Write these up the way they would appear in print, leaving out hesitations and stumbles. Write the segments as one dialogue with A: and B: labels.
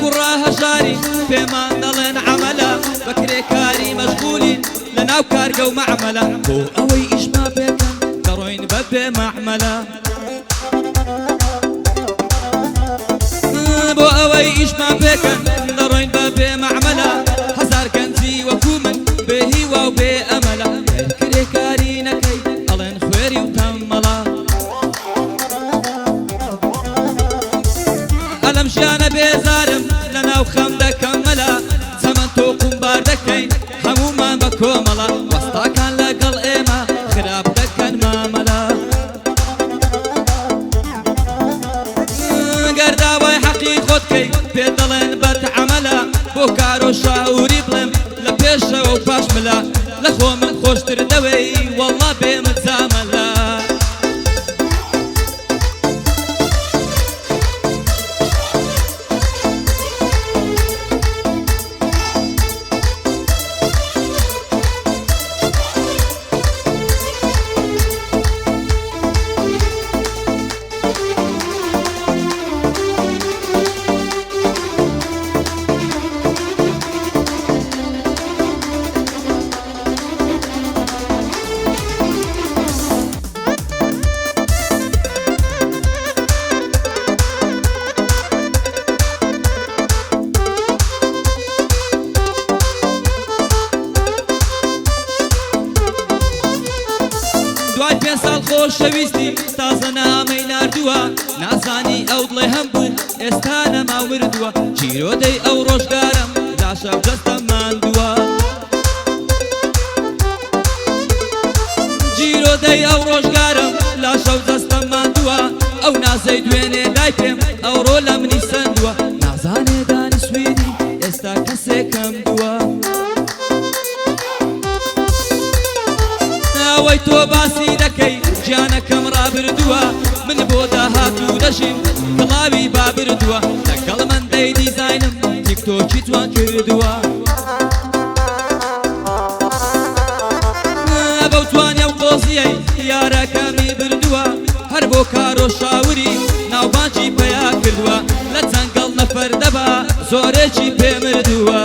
A: کوڕە هەژاری پێمان دەڵێن عەمەلە بەکرێکاری مەشغوڵین لەناو کارگە و مەعمەلە بۆ ئەوەی ئیشما پێکەن دەڕۆین بەبێ مەعمەلە بۆ ئەوەی ئیشما پێکەن دەڕۆین بەبێ مەعمەلە هەزار گەنجی وەکو من بێ هیوا و بێ ئەمەلە کرێکاری نەکەی ئەڵێن خوێری و تەممەڵە ئەلەم ژیانە بێزارم لەناو خەم دەکەم مەلا چەمەند تۆ قومبار دەکەین هەموومان بە کۆمەڵە وەستاکان لەگەڵ ئێمە خراپ دەکەن مامەلا گەرداوای حەقی خۆتکەی پێ دەڵێن بەتعەمەلە بۆ کار و شاوری بڵێم لە پێشەوە و پاش ملا لە خۆ من خۆشتر دەوێی وەڵڵا بێمت زامەلا دوای پێنج ساڵ خۆشەویستی تازە نامەی ناردووە نازانی ئەو دڵێ هەم بوو ئێستا نەما وردووە چیرۆدەی ئەو ڕۆژگارم لاشەو دەستەم ماندووە جیرۆدەی ئەو ڕۆژگارم لاشەو دەستەم ماندووە ئەو نازەی دوێنێ دای پێم ئەوڕۆ لە منی سندووە نازانێ دانیسوێنی ئێستا کەسێکم دووە ئەوەی تۆ باسی دەکەی گیانەکەم ڕابردووە من بۆ داهاتوو دەژیم کڵاوی بابردووە لەگەڵ من دەی دیزاینم تیکتۆکی توان کردووە بەو توانیە و قۆزیەی یارەکەمی بردووە هەر بۆ کار و شاوری ناوبانجی پەیا کردووە لە جەنگەڵ نەفەر دەبا زۆرێکی پێمردووە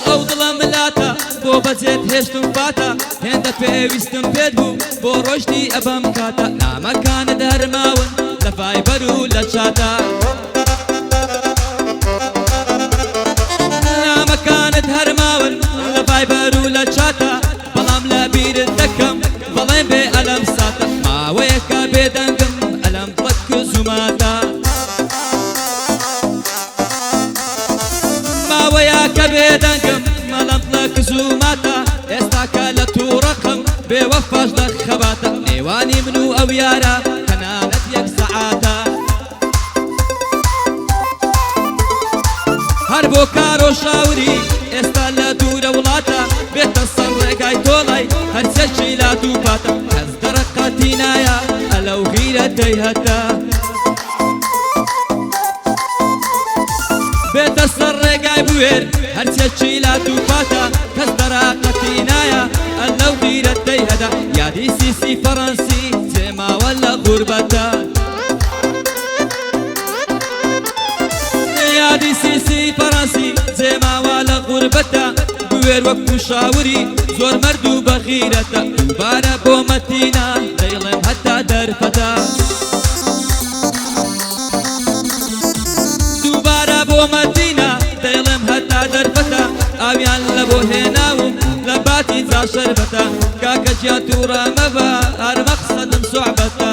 A: ئەو دڵە ملاتە بۆ بەجێت هێشتم فاتە هێندە پێویستم پێت بوو بۆ ڕۆژتی ئەبەم کاتە نامەکانت هەرماون لە ڤایبەر و لە چاتە نامەکانت هەرماون لە ڤایبەر و لە چاتە بەڵام لە بیرت دەکەم بەڵێم بێ ئەلەم ساتە ماوەیەکە بێدەنگم ئەلەم بڵەت کزوماتە ماوەیەکە بێدەنگم مەڵەم بڵە کزوماتە ئێستاکە لە تووڕەقم بێوەفاش لە خەباتە نێوانی من و ئەو یارە تەنانەت یەک سەعاتە هەر بۆ کار و شاوری ئێستا لە دوورە وڵاتە بێتە سەر ڕێگای تۆڵای هەرچێکی لا دووپاتە کەس دەرەقەتی نایە ئەلەو غیرە دەیهەتە بێتە سەر ڕێگای بوێر هەرچێکی لا دووپاتە کەس دەرەقەتی نایە ئەلەو غیرە دەیهەتە یادی سیسی فەڕەنسی جێماوە لە غوربەتە یادی سیسی فەڕەنسی جێماوە لە غوربەتە بوێر وەکو شاوری زۆر مەرد و بەخیرەتە دووبارە بۆ مەتینە دەیڵێم هەتا دەرفەتە دووبارە بۆ مەتینە دەیڵێم هەتا دەرفەتە ئاویان لە بۆ هێناوم لە باتی جا شەربەتە کاکە جیا تووڕە مەبە هەر مەقسەدم سوعبەتە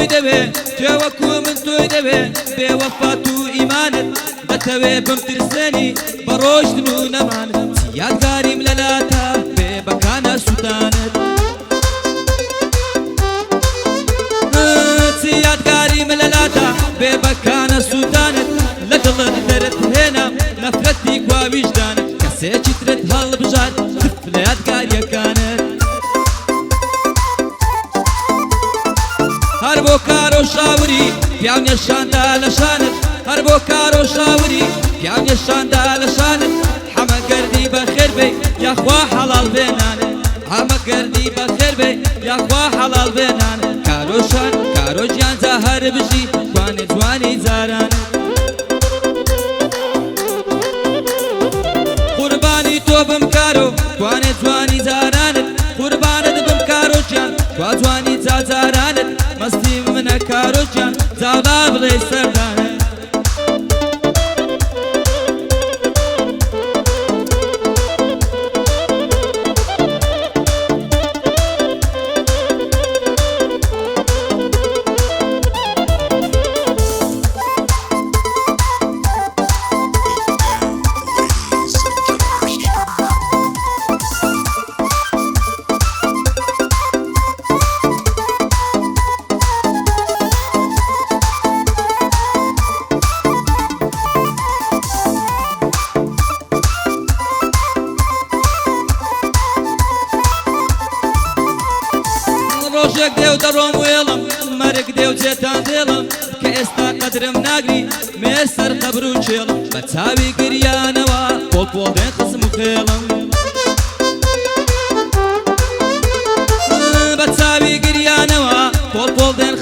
A: تۆی دەوێ جێوەکو من تۆی دەوێ بێوەفات و ئیمانت دەتەوێ بمترسێنی بە ڕۆژتن و نەمانت یادگاریم لەلاتە بێ بەکانە سووتانت یادگاریم لەلاتە بێ بەکانە سووتانت لە دڵت دەرت هێنام نەفرەتی گوا ویژدانت کەسێکی ترت هەڵبژات تف لە یادگاریەکانت هەر بۆ کار و شاوری پیاو نێشاندا لە شانت هەر بۆ کار و شاوری پیاو نێشاندا لە شانت حەمە گەردی بەخێر بێ یاخوا حەڵاڵ بێنانت حەمە گەردی بەخێر بێ یاخوا حەڵاڵ بێنانت کارۆشان کارۆژیان جا هەر بژی توانێ جوانی جارانت قوربانی تۆ بم کارۆ توانێ جوانی جارانت قوربانت بم کارۆژیان توا جوانی جاجارانت مەستی منە کارۆژیان جاڵا بڵێ سەردانت ڕۆژێک دێو دەڕۆم وێڵم مەرگ دێو جێتان دێڵم کە ئێستا قەدرم ناگری مێر سەر قەبر و چێڵم بە چاوی گریانەوە پۆڵ دێن خزم و خێڵم بە چاوی گریانەوە پۆڵ دێن